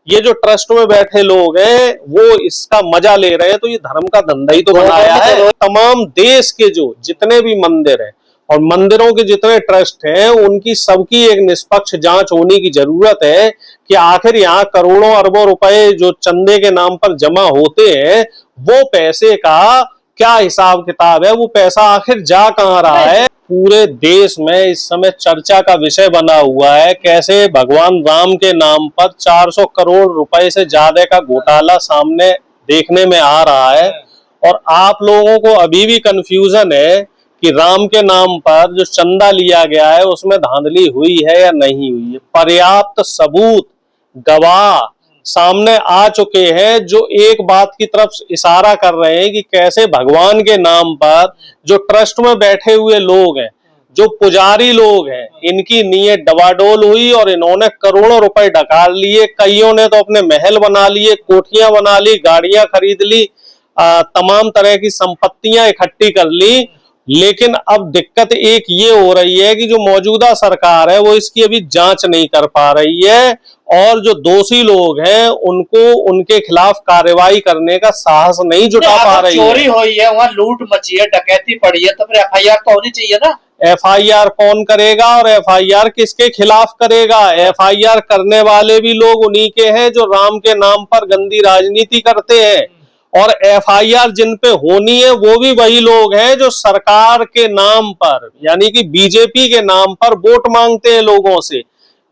ये जो ट्रस्ट में बैठे लोग हैं वो इसका मजा ले रहे हैं, तो ये धर्म का धंधा ही तो बनाया है। तमाम देश के जो जितने भी मंदिर हैं और मंदिरों के जितने ट्रस्ट हैं उनकी सबकी एक निष्पक्ष जांच होने की जरूरत है कि आखिर यहाँ करोड़ों अरबों रुपए जो चंदे के नाम पर जमा होते हैं वो पैसे का क्या हिसाब किताब है, वो पैसा आखिर जा कहाँ रहा है। पूरे देश में इस समय चर्चा का विषय बना हुआ है कैसे भगवान राम के नाम पर 400 करोड़ रुपए से ज्यादा का घोटाला सामने देखने में आ रहा है। और आप लोगों को अभी भी कंफ्यूजन है कि राम के नाम पर जो चंदा लिया गया है उसमें धांधली हुई है या नहीं हुई है। पर्याप्त सबूत गवाह सामने आ चुके हैं जो एक बात की तरफ इशारा कर रहे हैं कि कैसे भगवान के नाम पर जो ट्रस्ट में बैठे हुए लोग हैं, जो पुजारी लोग हैं, इनकी नीयत डवाडोल हुई और इन्होंने करोड़ों रुपए डकार लिए। कईयों ने तो अपने महल बना लिए, कोठियां बना ली, गाड़ियां खरीद ली, तमाम तरह की संपत्तियां इकट्ठी कर ली। लेकिन अब दिक्कत एक ये हो रही है कि जो मौजूदा सरकार है वो इसकी अभी जांच नहीं कर पा रही है और जो दोषी लोग हैं उनको उनके खिलाफ कार्रवाई करने का साहस नहीं जुटा पा रही है। चोरी हुई है, वहाँ लूट मची है, डकैती पड़ी है, तो फिर एफआईआर तो होनी चाहिए ना। एफआईआर कौन करेगा और एफआईआर किसके खिलाफ करेगा? एफआईआर करने वाले भी लोग उन्हीं के हैं जो राम के नाम पर गंदी राजनीति करते हैं और एफआईआर जिन पे होनी है वो भी वही लोग हैं जो सरकार के नाम पर यानी कि बीजेपी के नाम पर वोट मांगते हैं लोगों से।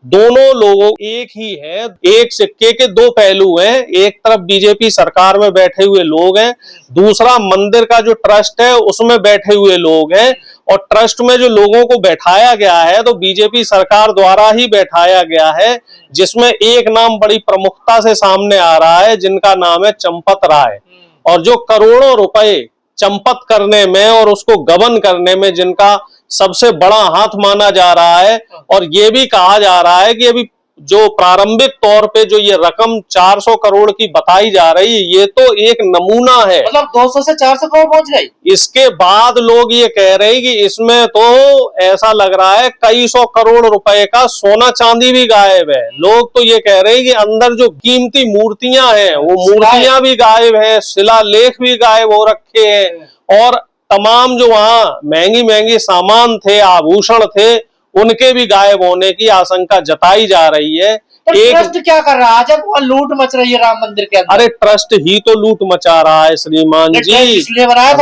दोनों लोगों एक ही है, एक सिक्के के दो पहलू हैं। एक तरफ बीजेपी सरकार में बैठे हुए लोग हैं, दूसरा मंदिर का जो ट्रस्ट है उसमें बैठे हुए लोग हैं। और ट्रस्ट में जो लोगों को बैठाया गया है तो बीजेपी सरकार द्वारा ही बैठाया गया है, जिसमें एक नाम बड़ी प्रमुखता से सामने आ रहा है जिनका नाम है चंपत राय। और जो करोड़ों रुपए चंपत करने में और उसको गबन करने में जिनका सबसे बड़ा हाथ माना जा रहा है। और ये भी कहा जा रहा है कि अभी जो प्रारंभिक तौर पे जो ये रकम 400 करोड़ की बताई जा रही है ये तो एक नमूना है, मतलब 200 से 400 करोड़ पहुंच गई। इसके बाद लोग ये कह रहे हैं कि इसमें तो ऐसा लग रहा है कई सौ करोड़ रुपए का सोना चांदी भी गायब है। लोग तो ये कह रहे हैं कि अंदर जो कीमती मूर्तियां हैं वो मूर्तियां भी गायब हैं, शिलालेख भी गायब हो रखे हैं और तमाम जो वहां महंगी महंगी सामान थे, आभूषण थे, उनके भी गायब होने की आशंका जताई जा रही है। ट्रस्ट क्या कर रहा है जब वहाँ लूट मच रही है राम मंदिर के अंदर? अरे ट्रस्ट ही तो लूट मचा रहा है श्रीमान जी,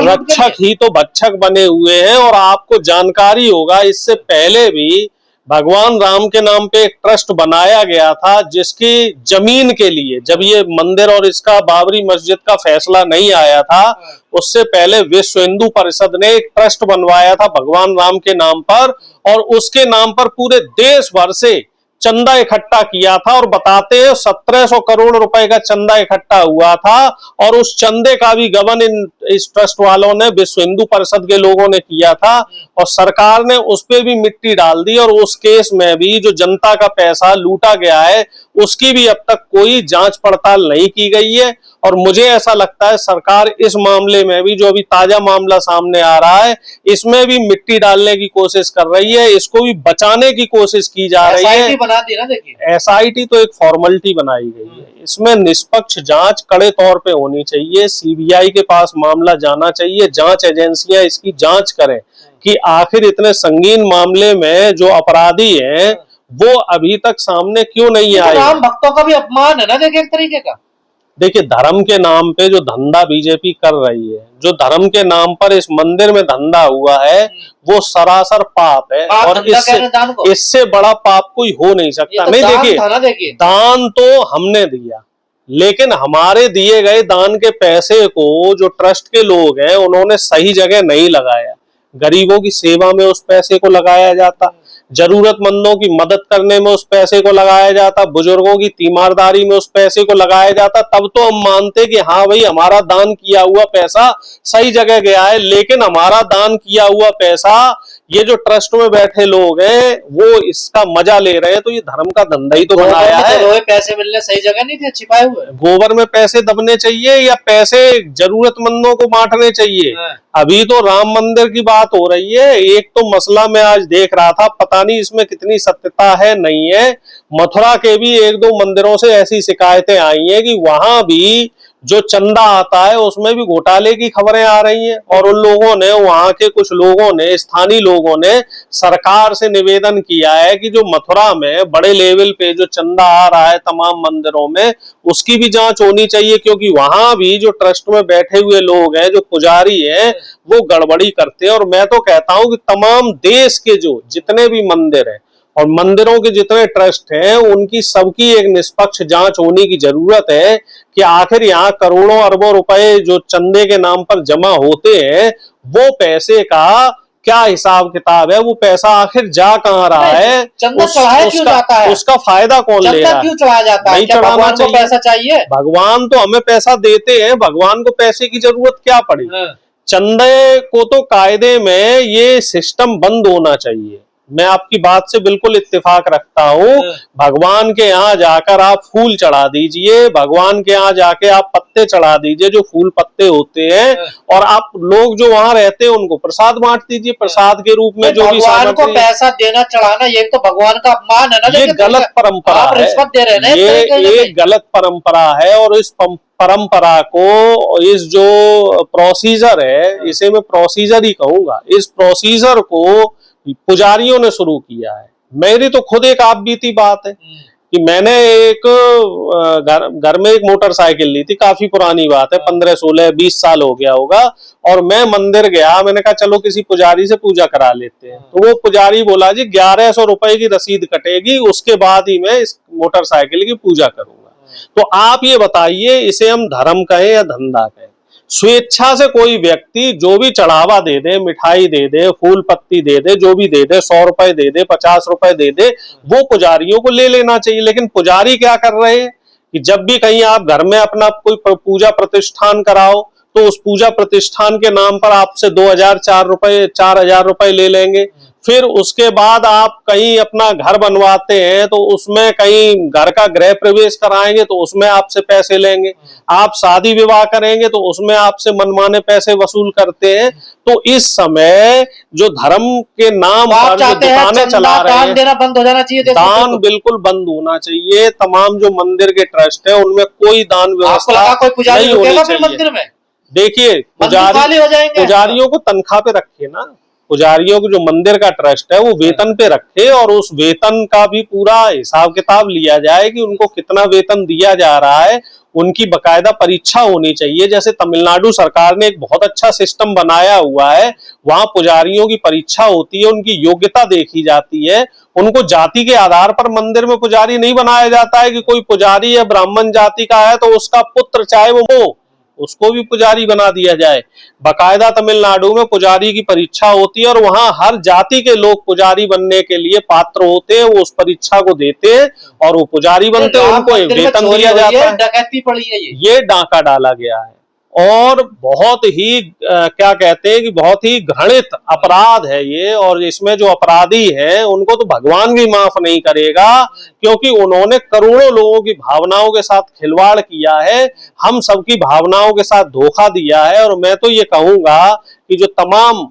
रक्षक ही तो भक्षक बने हुए हैं। और आपको जानकारी होगा इससे पहले भी भगवान राम के नाम पे एक ट्रस्ट बनाया गया था जिसकी जमीन के लिए जब ये मंदिर और इसका बाबरी मस्जिद का फैसला नहीं आया था उससे पहले विश्व हिंदू परिषद ने एक ट्रस्ट बनवाया था भगवान राम के नाम पर और उसके नाम पर पूरे देश भर से चंदा इकट्ठा किया था। और बताते हैं 1700 करोड़ रुपए का चंदा इकट्ठा हुआ था और उस चंदे का भी गबन इस ट्रस्ट वालों ने विश्व हिंदू परिषद के लोगों ने किया था और सरकार ने उस पर भी मिट्टी डाल दी। और उस केस में भी जो जनता का पैसा लूटा गया है उसकी भी अब तक कोई जांच पड़ताल नहीं की गई है। और मुझे ऐसा लगता है सरकार इस मामले में भी जो अभी ताजा मामला सामने आ रहा है इसमें भी मिट्टी डालने की कोशिश कर रही है, इसको भी बचाने की कोशिश की जा रही है। बना दी ना, देखिए एसआईटी तो एक फॉर्मेलिटी बनाई गई है, इसमें निष्पक्ष जांच कड़े तौर पे होनी चाहिए, सीबीआई के पास मामला जाना चाहिए, जांच एजेंसियां इसकी जांच करें कि आखिर इतने संगीन मामले में जो अपराधी हैं वो अभी तक सामने क्यों नहीं आए। राम भक्तों का भी अपमान है ना, देखिए एक तरीके का। देखिए धर्म के नाम पे जो धंधा बीजेपी कर रही है, जो धर्म के नाम पर इस मंदिर में धंधा हुआ है वो सरासर पाप है और इससे बड़ा पाप कोई हो नहीं सकता। तो नहीं देखिए दान तो हमने दिया लेकिन हमारे दिए गए दान के पैसे को जो ट्रस्ट के लोग हैं उन्होंने सही जगह नहीं लगाया। गरीबों की सेवा में उस पैसे को लगाया जाता, जरूरतमंदों की मदद करने में उस पैसे को लगाया जाता, बुजुर्गों की तीमारदारी में उस पैसे को लगाया जाता, तब तो हम मानते कि हाँ भाई हमारा दान किया हुआ पैसा सही जगह गया है। लेकिन हमारा दान किया हुआ पैसा ये जो ट्रस्ट में बैठे लोग हैं वो इसका मजा ले रहे हैं, तो ये धर्म का धंधा ही तो बनाया है। रोए पैसे मिलने सही जगह नहीं थे छिपाए हुए। गोबर में पैसे दबने चाहिए या पैसे जरूरतमंदों को बांटने चाहिए। अभी तो राम मंदिर की बात हो रही है। एक तो मसला मैं आज देख रहा था, पता नहीं इसमें कितनी सत्यता है नहीं है, मथुरा के भी एक दो मंदिरों से ऐसी शिकायतें आई हैं कि वहां भी जो चंदा आता है उसमें भी घोटाले की खबरें आ रही हैं। और उन लोगों ने, वहां के कुछ लोगों ने, स्थानीय लोगों ने सरकार से निवेदन किया है कि जो मथुरा में बड़े लेवल पे जो चंदा आ रहा है तमाम मंदिरों में, उसकी भी जांच होनी चाहिए, क्योंकि वहां भी जो ट्रस्ट में बैठे हुए लोग हैं, जो पुजारी हैं, वो गड़बड़ी करते हैं। और मैं तो कहता हूं कि तमाम देश के जो जितने भी मंदिर हैं और मंदिरों के जितने ट्रस्ट हैं, उनकी सबकी एक निष्पक्ष जांच होने की जरूरत है कि आखिर यहाँ करोड़ों अरबों रुपए जो चंदे के नाम पर जमा होते हैं, वो पैसे का क्या हिसाब किताब है, वो पैसा आखिर जा कहाँ रहा है, चंदा चढ़ाया क्यों जाता है, उसका फायदा कौन ले रहा है, क्यों चढ़ाया जाता है, नहीं चढ़ाना भगवान को चाहिए। पैसा चाहिए, भगवान तो हमें पैसा देते हैं, भगवान को पैसे की जरूरत क्या पड़ी। चंदे को तो कायदे में ये सिस्टम बंद होना चाहिए। मैं आपकी बात से बिल्कुल इत्तेफाक रखता हूँ। भगवान के यहाँ जाकर आप फूल चढ़ा दीजिए, भगवान के यहाँ जाके आप पत्ते चढ़ा दीजिए, जो फूल पत्ते होते हैं, और आप लोग जो वहां रहते हैं उनको प्रसाद बांट दीजिए, प्रसाद के रूप में जो भी भगवान को पैसा देना चढ़ाना, ये तो भगवान का अपमान है ना। ये गलत परंपरा है, रिश्वत दे रहे हैं, ये गलत परंपरा है। और इस परंपरा को, इस जो प्रोसीजर है, इसे मैं प्रोसीजर ही कहूंगा, इस प्रोसीजर को पुजारियों ने शुरू किया है। मेरी तो खुद एक आप बीती बात है कि मैंने एक घर में एक मोटरसाइकिल ली थी, काफी पुरानी बात है, 15, 16, 20 साल हो गया होगा। और मैं मंदिर गया, मैंने कहा चलो किसी पुजारी से पूजा करा लेते हैं। तो वो पुजारी बोला जी 1100 रुपए की रसीद कटेगी, उसके बाद ही मैं इस मोटरसाइकिल की पूजा करूंगा। तो आप ये बताइए, इसे हम धर्म कहें या धंधा कहें? स्वेच्छा से कोई व्यक्ति जो भी चढ़ावा दे दे, मिठाई दे दे, फूल पत्ती दे दे, जो भी दे दे, 100 रुपए दे दे, 50 रुपए दे दे, वो पुजारियों को ले लेना चाहिए। लेकिन पुजारी क्या कर रहे हैं कि जब भी कहीं आप घर में अपना कोई पूजा प्रतिष्ठान कराओ, तो उस पूजा प्रतिष्ठान के नाम पर आपसे 2000, 4000 रुपए ले लेंगे। फिर उसके बाद आप कहीं अपना घर बनवाते हैं तो उसमें कहीं घर का गृह प्रवेश कराएंगे तो उसमें आपसे पैसे लेंगे। आप शादी विवाह करेंगे तो उसमें आपसे मनमाने पैसे वसूल करते हैं। तो इस समय जो धर्म के नाम पर जो दुकानें चला रहे हैं, दान देना बंद हो जाना चाहिए। दान बिल्कुल बंद होना चाहिए। तमाम जो मंदिर के ट्रस्ट है उनमें कोई दान व्यवस्था नहीं होनी चाहिए। देखिए, पुजारियों को तनख्वाह पे रखिए ना, पुजारियों को जो मंदिर का ट्रस्ट है वो वेतन पे रखे, और उस वेतन का भी पूरा हिसाब किताब लिया जाए कि उनको कितना वेतन दिया जा रहा है। उनकी बकायदा परीक्षा होनी चाहिए। जैसे तमिलनाडु सरकार ने एक बहुत अच्छा सिस्टम बनाया हुआ है, वहां पुजारियों की परीक्षा होती है, उनकी योग्यता देखी जाती है, उनको जाति के आधार पर मंदिर में पुजारी नहीं बनाया जाता है कि कोई पुजारी है ब्राह्मण जाति का है तो उसका पुत्र चाहे वो उसको भी पुजारी बना दिया जाए। बकायदा तमिलनाडु में पुजारी की परीक्षा होती है और वहां हर जाति के लोग पुजारी बनने के लिए पात्र होते हैं, वो उस परीक्षा को देते हैं और वो पुजारी बनते हैं, उनको वेतन दिया जाता है। डकैती पड़ी है, ये डाका डाला गया है और बहुत ही क्या कहते हैं कि बहुत ही घृणित अपराध है ये। और इसमें जो अपराधी है उनको तो भगवान भी माफ नहीं करेगा, क्योंकि उन्होंने करोड़ों लोगों की भावनाओं के साथ खिलवाड़ किया है, हम सबकी भावनाओं के साथ धोखा दिया है। और मैं तो ये कहूंगा कि जो तमाम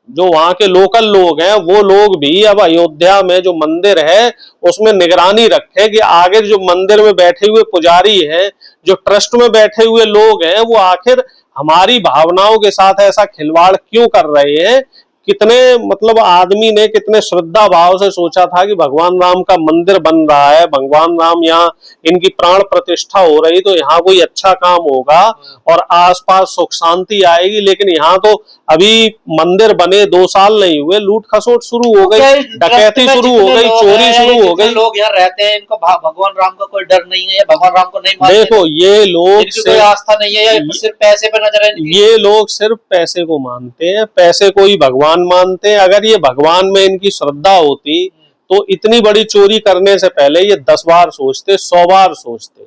जो वहां के लोकल लोग हैं वो लोग भी अब अयोध्या में जो मंदिर है उसमें निगरानी रखे कि आगे जो मंदिर में बैठे हुए पुजारी हैं, जो ट्रस्ट में बैठे हुए लोग हैं, वो आखिर हमारी भावनाओं के साथ ऐसा खिलवाड़ क्यों कर रहे हैं। कितने मतलब आदमी ने कितने श्रद्धा भाव से सोचा था कि भगवान राम का मंदिर बन रहा है, भगवान राम यहाँ इनकी प्राण प्रतिष्ठा हो रही तो यहाँ कोई अच्छा काम होगा और आसपास सुख शांति आएगी। लेकिन यहाँ तो अभी मंदिर बने 2 साल नहीं हुए, लूट खसोट शुरू हो गई, डकैती शुरू हो गई, चोरी शुरू हो गई। लोग यहाँ रहते हैं, इनको भगवान राम का कोई डर नहीं है या भगवान राम को नहीं मानते। देखो, ये लोग कोई आस्था नहीं है या सिर्फ पैसे पे नजर है। ये लोग सिर्फ पैसे को मानते हैं, पैसे को ही भगवान मानते हैं। अगर ये भगवान में इनकी श्रद्धा होती तो इतनी बड़ी चोरी करने से पहले ये 10 बार सोचते, 100 बार सोचते।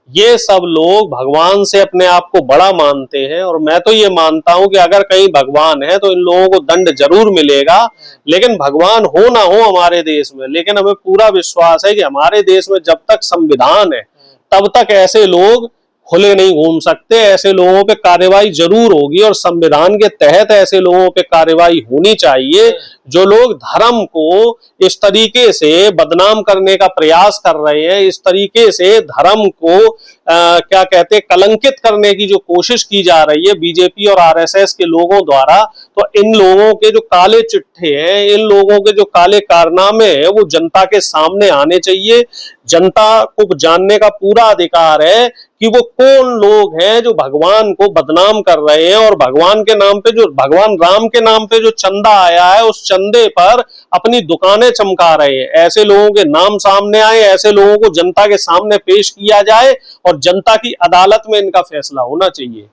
ये सब लोग भगवान से अपने आप को बड़ा मानते हैं। और मैं तो ये मानता हूं कि अगर कहीं भगवान है तो इन लोगों को दंड जरूर मिलेगा, लेकिन भगवान हो ना हो हमारे देश में, लेकिन हमें पूरा विश्वास है कि हमारे देश में जब तक संविधान है तब तक ऐसे लोग खुले नहीं घूम सकते। ऐसे लोगों पे कार्रवाई जरूर होगी और संविधान के तहत ऐसे लोगों पे कार्रवाई होनी चाहिए जो लोग धर्म को इस तरीके से बदनाम करने का प्रयास कर रहे हैं, इस तरीके से धर्म को क्या कहते हैं कलंकित करने की जो कोशिश की जा रही है बीजेपी और आरएसएस के लोगों द्वारा। तो इन लोगों के जो काले चिट्ठे हैं, इन लोगों के जो काले कारनामे हैं, वो जनता के सामने आने चाहिए। जनता को जानने का पूरा अधिकार है कि वो कौन लोग हैं जो भगवान को बदनाम कर रहे हैं और भगवान के नाम पे, जो भगवान राम के नाम पे जो चंदा आया है, उस चंदे पर अपनी दुकानें चमका रहे हैं। ऐसे लोगों के नाम सामने आए, ऐसे लोगों को जनता के सामने पेश किया जाए और जनता की अदालत में इनका फैसला होना चाहिए।